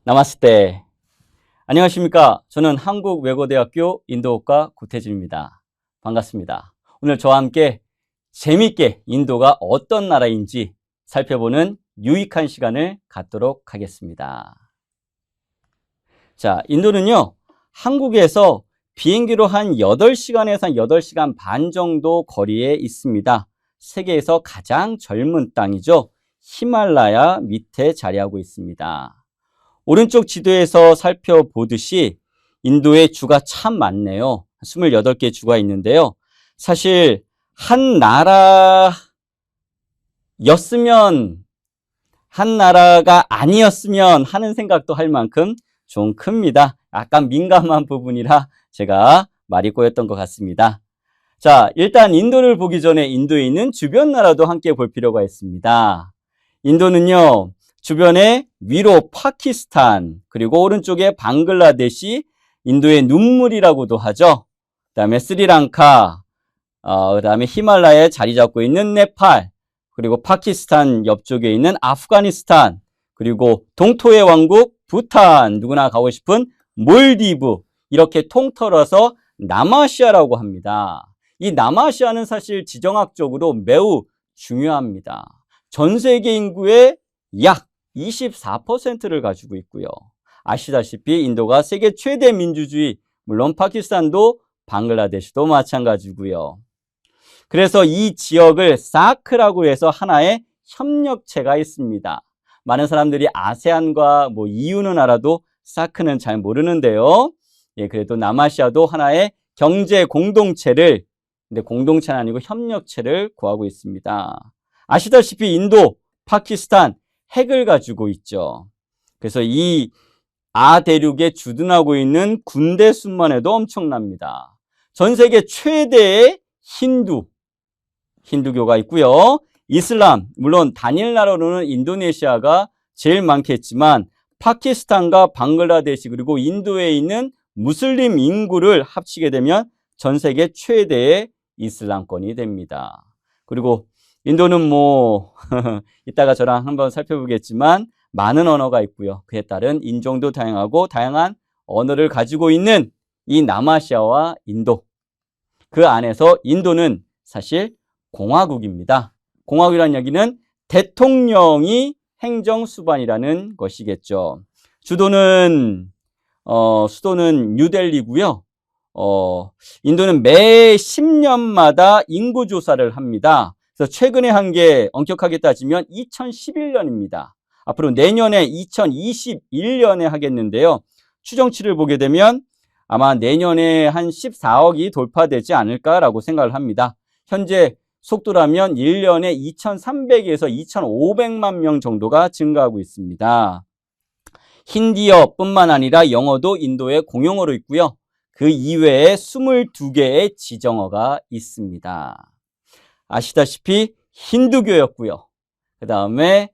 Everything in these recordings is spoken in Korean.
나마스테. 안녕하십니까. 저는 한국외고대학교 인도학과 고태진입니다. 반갑습니다. 오늘 저와 함께 재미있게 인도가 어떤 나라인지 살펴보는 유익한 시간을 갖도록 하겠습니다. 자, 인도는요, 한국에서 비행기로 한 8시간에서 한 8시간 반 정도 거리에 있습니다. 세계에서 가장 젊은 땅이죠. 히말라야 밑에 자리하고 있습니다. 오른쪽 지도에서 살펴보듯이 인도의 주가 참 많네요. 28개 주가 있는데요. 사실 한 나라가 아니었으면 하는 생각도 할 만큼 좀 큽니다. 약간 민감한 부분이라 제가 말이 꼬였던 것 같습니다. 자, 일단 인도를 보기 전에 인도에 있는 주변 나라도 함께 볼 필요가 있습니다. 인도는요, 주변에 위로 파키스탄, 그리고 오른쪽에 방글라데시, 인도의 눈물이라고도 하죠. 그 다음에 스리랑카, 그 다음에 히말라야에 자리 잡고 있는 네팔, 그리고 파키스탄 옆쪽에 있는 아프가니스탄, 그리고 동토의 왕국 부탄, 누구나 가고 싶은 몰디브, 이렇게 통틀어서 남아시아라고 합니다. 이 남아시아는 사실 지정학적으로 매우 중요합니다. 전 세계 인구의 약 24%를 가지고 있고요. 아시다시피 인도가 세계 최대 민주주의, 물론 파키스탄도 방글라데시도 마찬가지고요. 그래서 이 지역을 사크라고 해서 하나의 협력체가 있습니다. 많은 사람들이 아세안과 EU는 알아도 사크는 잘 모르는데요. 예, 그래도 남아시아도 하나의 경제 공동체를, 근데 공동체는 아니고 협력체를 구하고 있습니다. 아시다시피 인도, 파키스탄 핵을 가지고 있죠. 그래서 이 아대륙에 주둔하고 있는 군대 수만 해도 엄청납니다. 전 세계 최대의 힌두교가 있고요. 이슬람, 물론 단일 나라로는 인도네시아가 제일 많겠지만 파키스탄과 방글라데시 그리고 인도에 있는 무슬림 인구를 합치게 되면 전 세계 최대의 이슬람권이 됩니다. 그리고 인도는 이따가 저랑 한번 살펴보겠지만 많은 언어가 있고요. 그에 따른 인종도 다양하고 다양한 언어를 가지고 있는 이 남아시아와 인도. 그 안에서 인도는 사실 공화국입니다. 공화국이라는 얘기는 대통령이 행정수반이라는 것이겠죠. 수도는 뉴델리고요. 인도는 매 10년마다 인구조사를 합니다. 그래서 최근에 한 게 엄격하게 따지면 2011년입니다. 앞으로 내년에 2021년에 하겠는데요. 추정치를 보게 되면 아마 내년에 한 14억이 돌파되지 않을까라고 생각을 합니다. 현재 속도라면 1년에 2,300에서 2,500만 명 정도가 증가하고 있습니다. 힌디어뿐만 아니라 영어도 인도의 공용어로 있고요. 그 이외에 22개의 지정어가 있습니다. 아시다시피 힌두교였고요. 그 다음에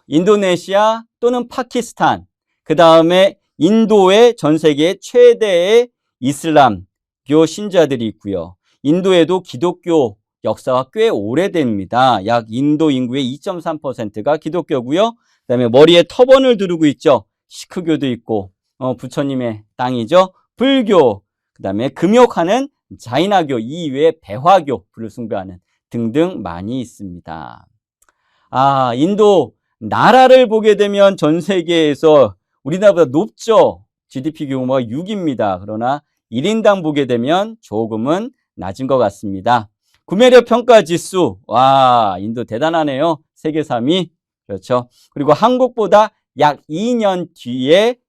인도네시아 또는 파키스탄, 그 다음에 인도의 전 세계 최대의 이슬람교 신자들이 있고요. 인도에도 기독교 역사가 꽤 오래됩니다. 약 인도 인구의 2.3%가 기독교고요. 그 다음에 머리에 터번을 두르고 있죠. 시크교도 있고, 부처님의 땅이죠. 불교, 그 다음에 금욕하는 자이나교, 이외에 배화교, 불을 숭배하는 등등 많이 있습니다. 인도 나라를 보게 되면 전 세계에서 우리나라보다 높죠. GDP 규모가 6입니다. 그러나 1인당 보게 되면 조금은 낮은 것 같습니다. 구매력 평가 지수, 인도 대단하네요. 세계 3위. 그렇죠. 그리고 한국보다 약 2년 뒤에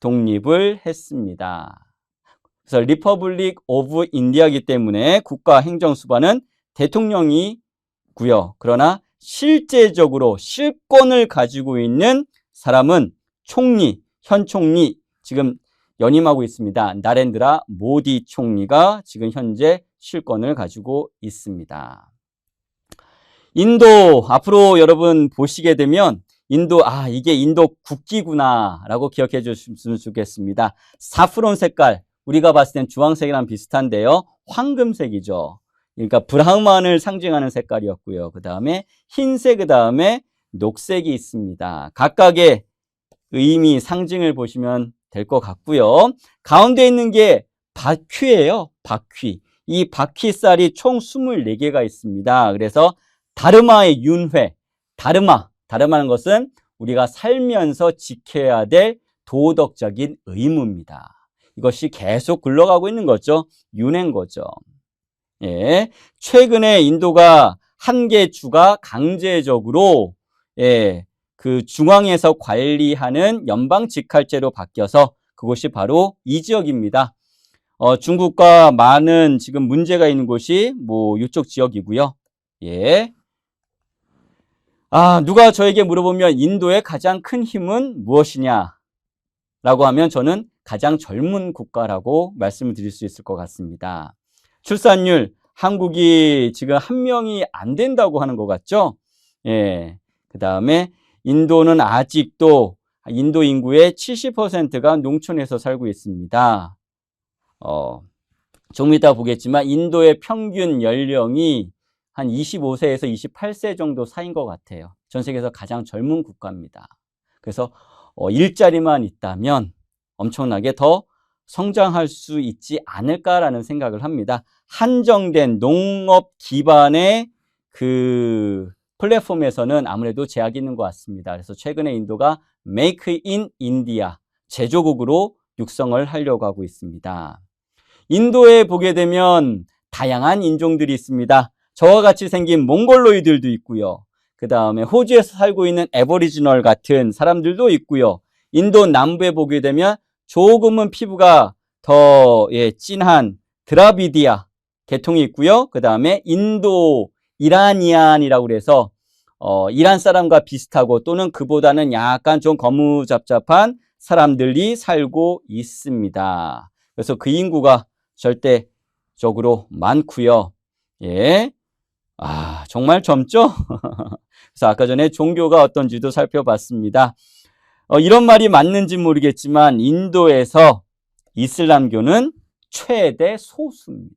독립을 했습니다. 그래서 리퍼블릭 오브 인디아이기 때문에 국가 행정수반은 대통령이고요. 그러나 실제적으로 실권을 가지고 있는 사람은 총리, 현 총리, 지금 연임하고 있습니다. 나렌드라 모디 총리가 지금 현재 실권을 가지고 있습니다. 인도, 앞으로 여러분 보시게 되면 인도, 이게 인도 국기구나 라고 기억해 주셨으면 좋겠습니다. 사프론 색깔, 우리가 봤을 땐 주황색이랑 비슷한데요. 황금색이죠. 그러니까 브라흐만을 상징하는 색깔이었고요. 그 다음에 흰색, 그 다음에 녹색이 있습니다. 각각의 의미, 상징을 보시면 될 것 같고요. 가운데 있는 게 바퀴예요. 바퀴. 이 바퀴살이 총 24개가 있습니다. 그래서 다르마의 윤회. 다르마는 것은 우리가 살면서 지켜야 될 도덕적인 의무입니다. 이것이 계속 굴러가고 있는 거죠. 윤회인 거죠. 예. 최근에 인도가 한 개 주가 강제적으로 그 중앙에서 관리하는 연방 직할제로 바뀌어서 그곳이 바로 이 지역입니다. 중국과 많은 지금 문제가 있는 곳이 이쪽 지역이고요. 예. 누가 저에게 물어보면 인도의 가장 큰 힘은 무엇이냐? 라고 하면 저는 가장 젊은 국가라고 말씀을 드릴 수 있을 것 같습니다. 출산율, 한국이 지금 1명이 안 된다고 하는 것 같죠? 예. 그 다음에 인도는 아직도 인도 인구의 70%가 농촌에서 살고 있습니다. 좀 이따 보겠지만 인도의 평균 연령이 한 25세에서 28세 정도 사이인 것 같아요. 전 세계에서 가장 젊은 국가입니다. 그래서 일자리만 있다면 엄청나게 더 성장할 수 있지 않을까라는 생각을 합니다. 한정된 농업 기반의 그 플랫폼에서는 아무래도 제약이 있는 것 같습니다. 그래서 최근에 인도가 Make in India, 제조국으로 육성을 하려고 하고 있습니다. 인도에 보게 되면 다양한 인종들이 있습니다. 저와 같이 생긴 몽골로이들도 있고요. 그 다음에 호주에서 살고 있는 애버리지널 같은 사람들도 있고요. 인도 남부에 보게 되면 조금은 피부가 더 진한 드라비디아 계통이 있고요. 그 다음에 인도 이라니안이라고 그래서 이란 사람과 비슷하고 또는 그보다는 약간 좀 거무잡잡한 사람들이 살고 있습니다. 그래서 그 인구가 절대적으로 많고요. 예. 정말 젊죠? 그래서 아까 전에 종교가 어떤지도 살펴봤습니다. 이런 말이 맞는지 모르겠지만 인도에서 이슬람교는 최대 소수입니다.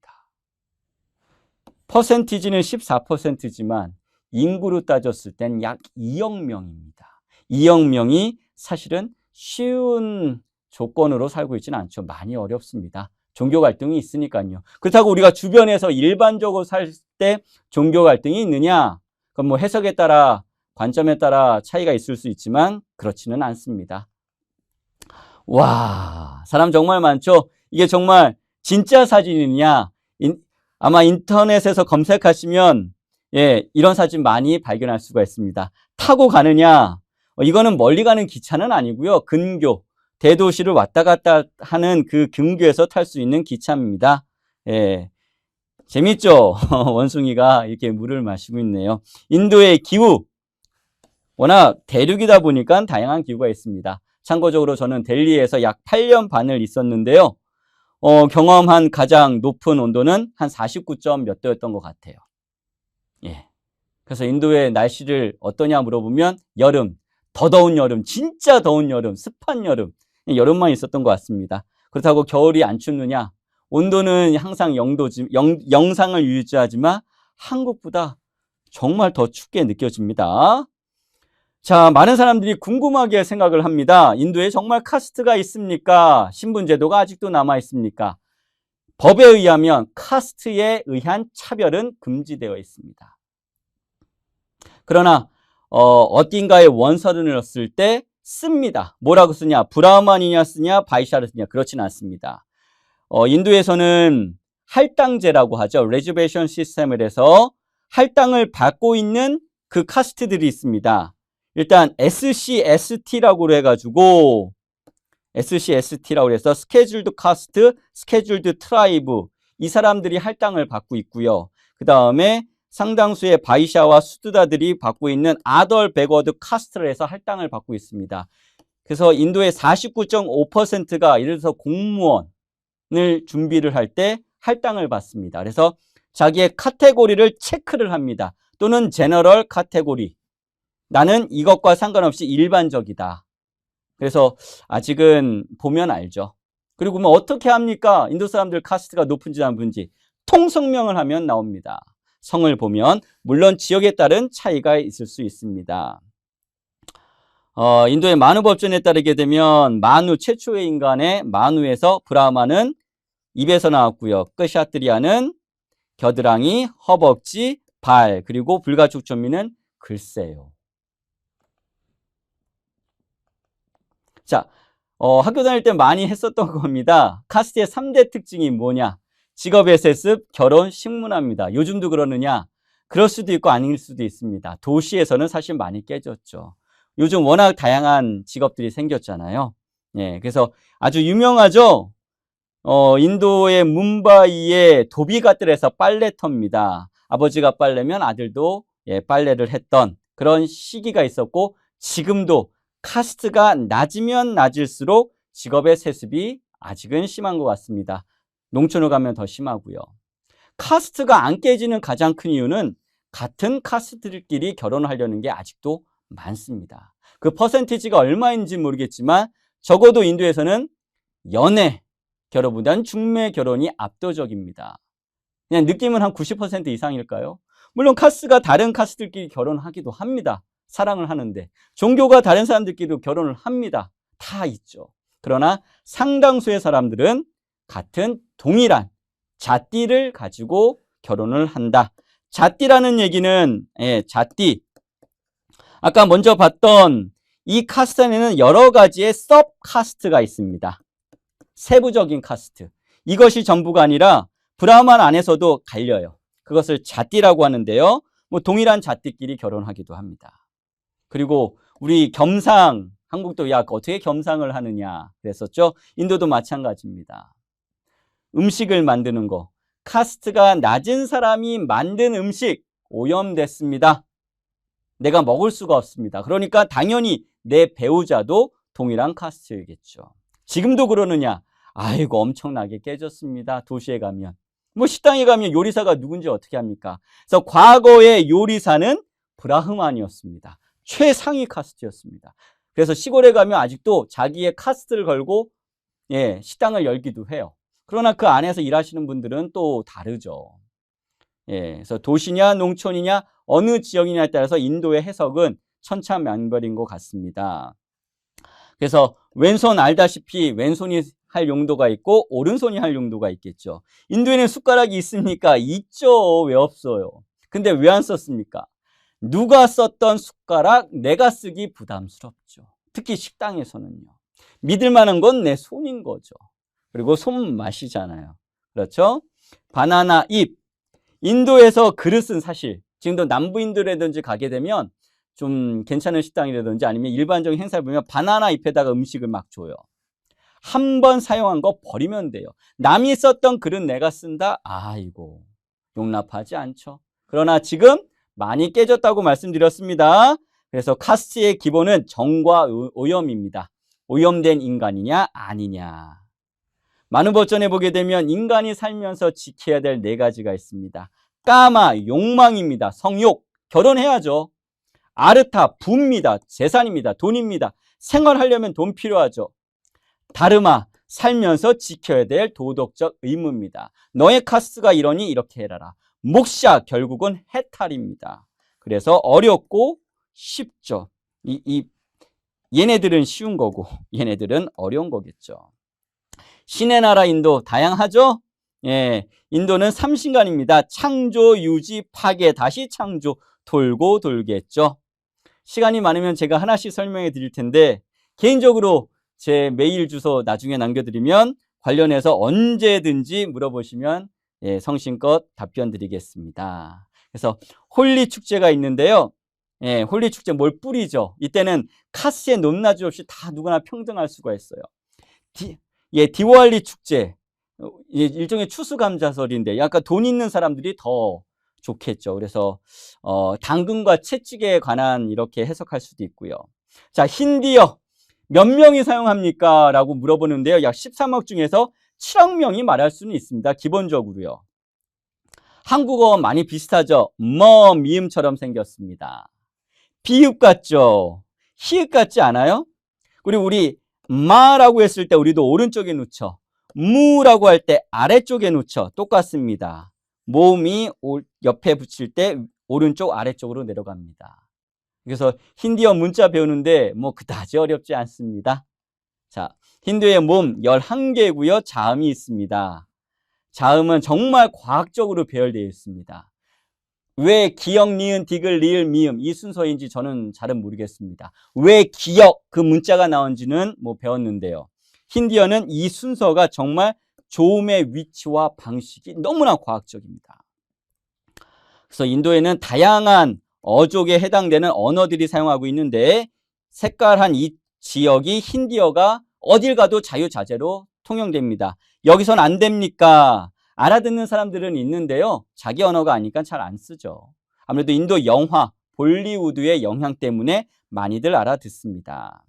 퍼센티지는 14%지만 인구로 따졌을 땐 약 2억 명입니다. 2억 명이 사실은 쉬운 조건으로 살고 있지는 않죠. 많이 어렵습니다. 종교 갈등이 있으니까요. 그렇다고 우리가 주변에서 일반적으로 살 때 종교 갈등이 있느냐? 그건 해석에 따라, 관점에 따라 차이가 있을 수 있지만 그렇지는 않습니다. 와, 사람 정말 많죠? 이게 정말 진짜 사진이냐? 아마 인터넷에서 검색하시면 이런 사진 많이 발견할 수가 있습니다. 타고 가느냐? 이거는 멀리 가는 기차는 아니고요. 근교, 대도시를 왔다 갔다 하는 그 근교에서 탈 수 있는 기차입니다. 재밌죠? 원숭이가 이렇게 물을 마시고 있네요. 인도의 기후, 워낙 대륙이다 보니까 다양한 기후가 있습니다. 참고적으로 저는 델리에서 약 8년 반을 있었는데요. 경험한 가장 높은 온도는 한 49점 몇 도였던 것 같아요. 그래서 인도의 날씨를 어떠냐 물어보면 여름, 더 더운 여름, 진짜 더운 여름, 습한 여름, 여름만 있었던 것 같습니다. 그렇다고 겨울이 안 춥느냐? 온도는 항상 영상을 유지하지만 한국보다 정말 더 춥게 느껴집니다. 자, 많은 사람들이 궁금하게 생각을 합니다. 인도에 정말 카스트가 있습니까? 신분제도가 아직도 남아 있습니까? 법에 의하면 카스트에 의한 차별은 금지되어 있습니다. 그러나 어딘가에 원서를 넣었을 때 씁니다. 뭐라고 쓰냐? 브라흐만이냐 쓰냐? 바이샤를 쓰냐? 그렇진 않습니다. 인도에서는 할당제라고 하죠. 레저베이션 시스템을 해서 할당을 받고 있는 그 카스트들이 있습니다. 일단 SCST라고 해가지고 SCST라고 해서 스케줄드 카스트, 스케줄드 트라이브, 이 사람들이 할당을 받고 있고요. 그 다음에 상당수의 바이샤와 수드다들이 받고 있는 아덜 백워드 카스트를 해서 할당을 받고 있습니다. 그래서 인도의 49.5%가 예를 들어서 공무원을 준비를 할 때 할당을 받습니다. 그래서 자기의 카테고리를 체크를 합니다. 또는 제너럴 카테고리. 나는 이것과 상관없이 일반적이다. 그래서 아직은 보면 알죠. 그리고 어떻게 합니까? 인도 사람들 카스트가 높은지 낮은지 통성명을 하면 나옵니다. 성을 보면 물론 지역에 따른 차이가 있을 수 있습니다. 인도의 마누 법전에 따르게 되면 마누 최초의 인간의 마누에서 브라마는 입에서 나왔고요. 끄샤트리아는 겨드랑이, 허벅지, 발, 그리고 불가축 천미는 글쎄요. 자, 학교 다닐 때 많이 했었던 겁니다. 카스트의 3대 특징이 뭐냐? 직업의 세습, 결혼, 식문화입니다. 요즘도 그러느냐? 그럴 수도 있고 아닐 수도 있습니다. 도시에서는 사실 많이 깨졌죠. 요즘 워낙 다양한 직업들이 생겼잖아요. 예, 그래서 아주 유명하죠? 인도의 뭄바이의 도비가뜰에서 빨래터입니다. 아버지가 빨래면 아들도 빨래를 했던 그런 시기가 있었고, 지금도 카스트가 낮으면 낮을수록 직업의 세습이 아직은 심한 것 같습니다. 농촌을 가면 더 심하고요. 카스트가 안 깨지는 가장 큰 이유는 같은 카스트들끼리 결혼하려는 게 아직도 많습니다. 그 퍼센티지가 얼마인지 모르겠지만 적어도 인도에서는 연애 결혼보다는 중매 결혼이 압도적입니다. 그냥 느낌은 한 90% 이상일까요? 물론 카스트가 다른 카스트들끼리 결혼하기도 합니다. 사랑을 하는데. 종교가 다른 사람들끼리도 결혼을 합니다. 다 있죠. 그러나 상당수의 사람들은 같은 동일한 자띠를 가지고 결혼을 한다. 자띠라는 얘기는 자띠. 아까 먼저 봤던 이 카스트 안에는 여러 가지의 서브 카스트가 있습니다. 세부적인 카스트. 이것이 전부가 아니라 브라만 안에서도 갈려요. 그것을 자띠라고 하는데요. 뭐 동일한 자띠끼리 결혼하기도 합니다. 그리고 우리 겸상, 한국도 야 어떻게 겸상을 하느냐 그랬었죠. 인도도 마찬가지입니다. 음식을 만드는 거. 카스트가 낮은 사람이 만든 음식 오염됐습니다. 내가 먹을 수가 없습니다. 그러니까 당연히 내 배우자도 동일한 카스트이겠죠. 지금도 그러느냐? 아이고 엄청나게 깨졌습니다. 도시에 가면. 뭐 식당에 가면 요리사가 누군지 어떻게 합니까? 그래서 과거의 요리사는 브라흐만이었습니다. 최상위 카스트였습니다. 그래서 시골에 가면 아직도 자기의 카스트를 걸고 식당을 열기도 해요. 그러나 그 안에서 일하시는 분들은 또 다르죠. 그래서 도시냐 농촌이냐 어느 지역이냐에 따라서 인도의 해석은 천차만별인 것 같습니다. 그래서 왼손 알다시피 왼손이 할 용도가 있고 오른손이 할 용도가 있겠죠. 인도에는 숟가락이 있습니까? 있죠. 왜 없어요? 근데 왜 안 썼습니까? 누가 썼던 숟가락 내가 쓰기 부담스럽죠. 특히 식당에서는요. 믿을 만한 건 내 손인 거죠. 그리고 손맛이잖아요. 그렇죠? 바나나 잎. 인도에서 그릇은 사실 지금도 남부인도라든지 가게 되면 좀 괜찮은 식당이라든지 아니면 일반적인 행사를 보면 바나나 잎에다가 음식을 막 줘요. 한 번 사용한 거 버리면 돼요. 남이 썼던 그릇 내가 쓴다? 아이고 용납하지 않죠. 그러나 지금 많이 깨졌다고 말씀드렸습니다. 그래서 카스트의 기본은 정과 오염입니다. 오염된 인간이냐 아니냐. 마누버전에 보게 되면 인간이 살면서 지켜야 될 4가지가 있습니다. 까마, 욕망입니다. 성욕, 결혼해야죠. 아르타, 부입니다. 재산입니다. 돈입니다. 생활하려면 돈 필요하죠. 다르마, 살면서 지켜야 될 도덕적 의무입니다. 너의 카스트가 이러니 이렇게 해라라. 목샤, 결국은 해탈입니다. 그래서 어렵고 쉽죠. 얘네들은 쉬운 거고 얘네들은 어려운 거겠죠. 신의 나라 인도 다양하죠? 인도는 삼신간입니다. 창조, 유지, 파괴, 다시 창조, 돌고 돌겠죠. 시간이 많으면 제가 하나씩 설명해 드릴 텐데 개인적으로 제 메일 주소 나중에 남겨드리면 관련해서 언제든지 물어보시면 성심껏 답변 드리겠습니다. 그래서 홀리 축제가 있는데요. 홀리 축제 뭘 뿌리죠? 이때는 카스트의 높낮이 없이 다 누구나 평등할 수가 있어요. 디왈리 축제, 일종의 추수감사설인데 약간 돈 있는 사람들이 더 좋겠죠. 그래서 당근과 채찍에 관한 이렇게 해석할 수도 있고요. 자, 힌디어 몇 명이 사용합니까? 라고 물어보는데요. 약 13억 중에서 7억 명이 말할 수는 있습니다. 기본적으로요. 한국어와 많이 비슷하죠. 미음처럼 생겼습니다. 비읍 같죠? 히읗 같지 않아요? 그리고 우리 마라고 했을 때 우리도 오른쪽에 놓죠. 무라고 할 때 아래쪽에 놓죠. 똑같습니다. 모음이 옆에 붙일 때 오른쪽 아래쪽으로 내려갑니다. 그래서 힌디어 문자 배우는데 뭐 그다지 어렵지 않습니다. 자, 힌두의 몸 11개고요. 자음이 있습니다. 자음은 정말 과학적으로 배열되어 있습니다. 왜 기역, 니은, 디귿, 리을, 미음 이 순서인지 저는 잘은 모르겠습니다. 왜 기역 그 문자가 나온지는 뭐 배웠는데요. 힌디어는 이 순서가 정말 조음의 위치와 방식이 너무나 과학적입니다. 그래서 인도에는 다양한 어족에 해당되는 언어들이 사용하고 있는데 색깔한 이 지역이 힌디어가 어딜 가도 자유자재로 통용됩니다. 여기선 안 됩니까? 알아듣는 사람들은 있는데요. 자기 언어가 아니까 잘 안 쓰죠. 아무래도 인도 영화, 볼리우드의 영향 때문에 많이들 알아듣습니다.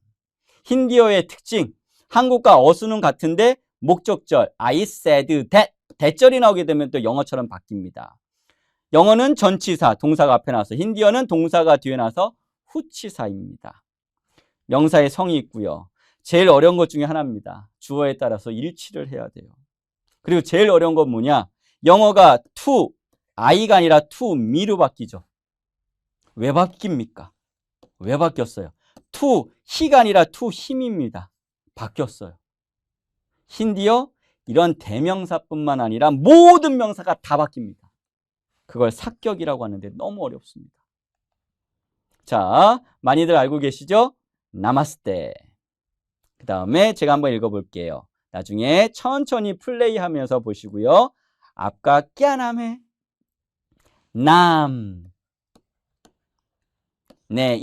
힌디어의 특징, 한국과 어수는 같은데 목적절 I said that, 대절이 나오게 되면 또 영어처럼 바뀝니다. 영어는 전치사, 동사가 앞에 나와서, 힌디어는 동사가 뒤에 나와서 후치사입니다. 명사의 성이 있고요. 제일 어려운 것 중에 하나입니다. 주어에 따라서 일치를 해야 돼요. 그리고 제일 어려운 건 뭐냐? 영어가 to I가 아니라 to me로 바뀌죠. 왜 바뀝니까? 왜 바뀌었어요? to he가 아니라 to him입니다. 바뀌었어요. 힌디어 이런 대명사뿐만 아니라 모든 명사가 다 바뀝니다. 그걸 삭격이라고 하는데 너무 어렵습니다. 자, 많이들 알고 계시죠? 나마스테. 그 다음에 제가 한번 읽어볼게요. 나중에 천천히 플레이하면서 보시고요. 앞과 꺄나메 남. 네,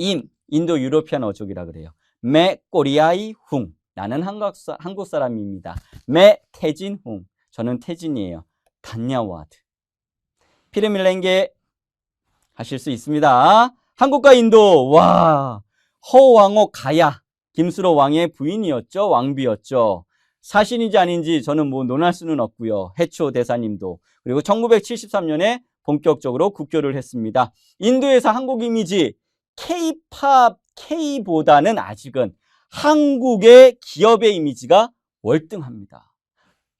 인도 유로피안 어족이라 그래요. 메 꼬리아이 훙. 나는 한국 사람입니다. 메 태진 훙. 저는 태진이에요. 단야와드. 피르밀랭게 하실 수 있습니다. 한국과 인도, 와, 허왕호 가야, 김수로 왕의 부인이었죠. 왕비였죠. 사신인지 아닌지 저는 뭐 논할 수는 없고요. 해초 대사님도. 그리고 1973년에 본격적으로 국교를 했습니다. 인도에서 한국 이미지, K-팝, K보다는 아직은 한국의 기업의 이미지가 월등합니다.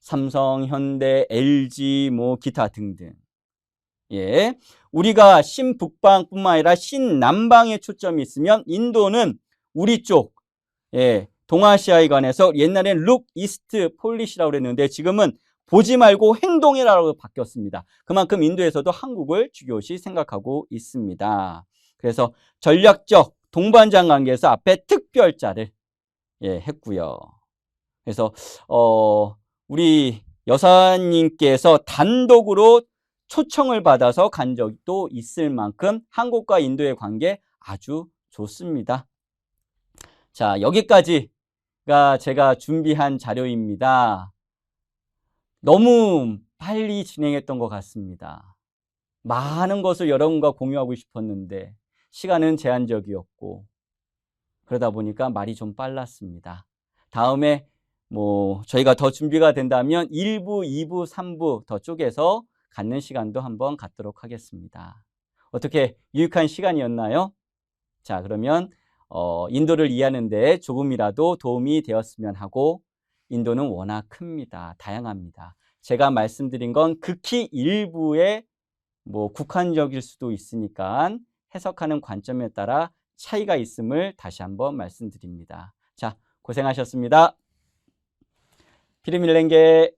삼성, 현대, LG, 뭐 기타 등등. 예, 우리가 신북방뿐만 아니라 신남방에 초점이 있으면 인도는 우리 쪽, 예, 동아시아에 관해서 옛날엔 룩 이스트 폴리시라고 그랬는데 지금은 보지 말고 행동해라고 바뀌었습니다. 그만큼 인도에서도 한국을 중요시 생각하고 있습니다. 그래서 전략적 동반자 관계에서 앞에 특별자를 했고요. 그래서 우리 여사님께서 단독으로 초청을 받아서 간 적도 있을 만큼 한국과 인도의 관계 아주 좋습니다. 자, 여기까지가 제가 준비한 자료입니다. 너무 빨리 진행했던 것 같습니다. 많은 것을 여러분과 공유하고 싶었는데 시간은 제한적이었고 그러다 보니까 말이 좀 빨랐습니다. 다음에 뭐 저희가 더 준비가 된다면 1부, 2부, 3부 더 쪼개서 갖는 시간도 한번 갖도록 하겠습니다. 어떻게 유익한 시간이었나요? 자, 그러면 인도를 이해하는 데 조금이라도 도움이 되었으면 하고 인도는 워낙 큽니다. 다양합니다. 제가 말씀드린 건 극히 일부의 뭐 국한적일 수도 있으니까 해석하는 관점에 따라 차이가 있음을 다시 한번 말씀드립니다. 자, 고생하셨습니다. 피르밀랭게